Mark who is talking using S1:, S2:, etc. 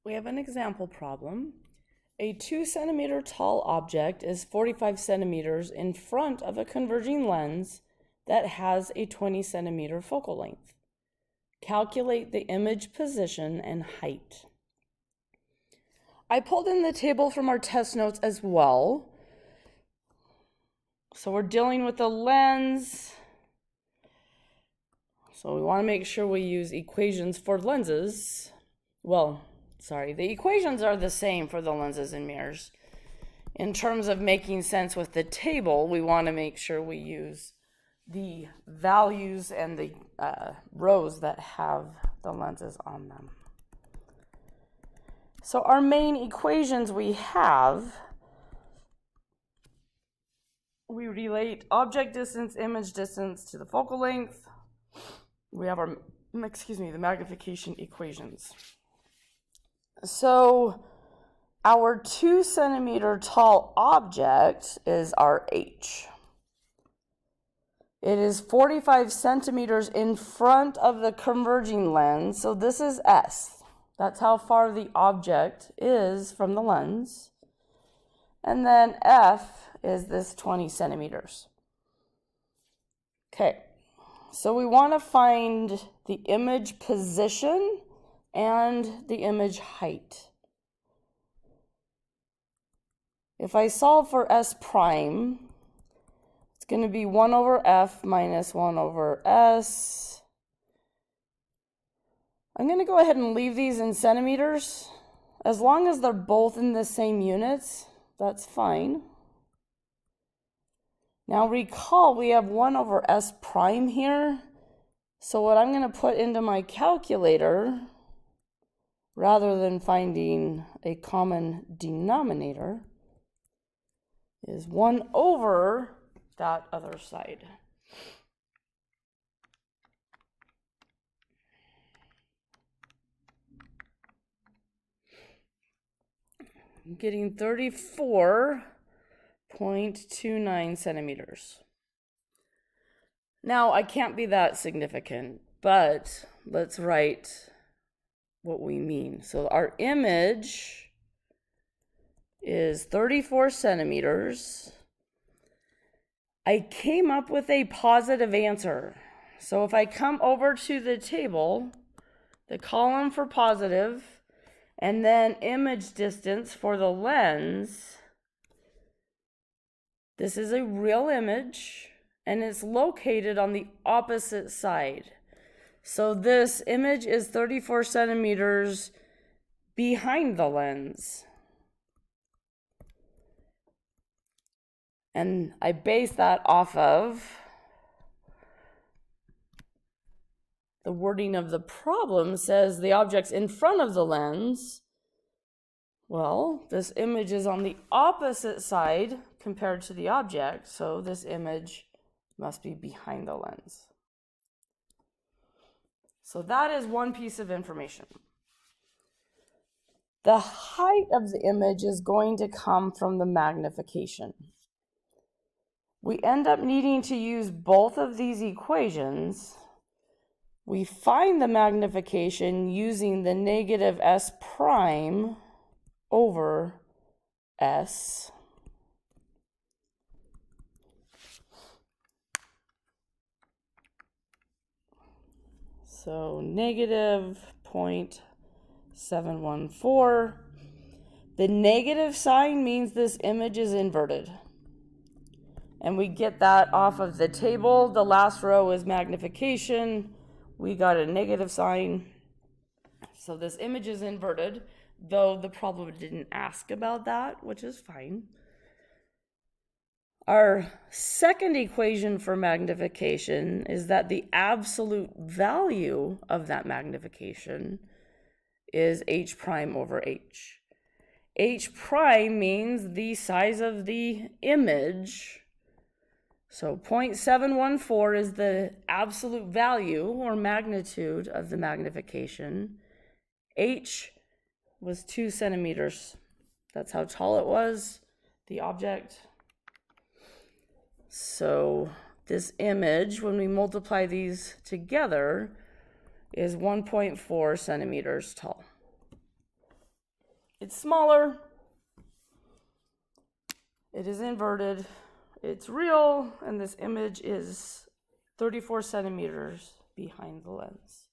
S1: We have an example problem. A 2 centimeter tall object is 45 centimeters in front of a converging lens that has a 20 centimeter focal length. Calculate the image position and height. I pulled in the table from our test notes as well. So we're dealing with the lens. So we want to make sure we use equations for lenses. The equations are the same for the lenses and mirrors. In terms of making sense with the table, we want to make sure we use the values and the rows that have the lenses on them. So our main equations we relate object distance, image distance to the focal length. We have the magnification equations. So our 2 centimeter tall object is our H. It is 45 centimeters in front of the converging lens, so this is S. That's how far the object is from the lens. And then F is this 20 centimeters. Okay, so we want to find the image position and the image height. If I solve for S prime, it's going to be 1 over F minus 1 over S. I'm going to go ahead and leave these in centimeters. As long as they're both in the same units, that's fine. Now recall we have 1 over S prime here. So what I'm going to put into my calculator, rather than finding a common denominator, is 1 over that other side. I'm getting 34.29 centimeters. Now, I can't be that significant, but let's write what we mean. So our image is 34 centimeters. I came up with a positive answer. So if I come over to the table, the column for positive, and then image distance for the lens, this is a real image, and it's located on the opposite side. So this image is 34 centimeters behind the lens. And I base that off of the wording of the problem says the object's in front of the lens. Well, this image is on the opposite side compared to the object, so this image must be behind the lens. So that is one piece of information. The height of the image is going to come from the magnification. We end up needing to use both of these equations. We find the magnification using the negative S prime over S. So negative 0.714. The negative sign means this image is inverted. And we get that off of the table. The last row is magnification. We got a negative sign. So this image is inverted, though the problem didn't ask about that, which is fine. Our second equation for magnification is that the absolute value of that magnification is H prime over H. H prime means the size of the image. So 0.714 is the absolute value or magnitude of the magnification. H was 2 centimeters. That's how tall it was, the object. So this image, when we multiply these together, is 1.4 centimeters tall. It's smaller. It is inverted. It's real, and this image is 34 centimeters behind the lens.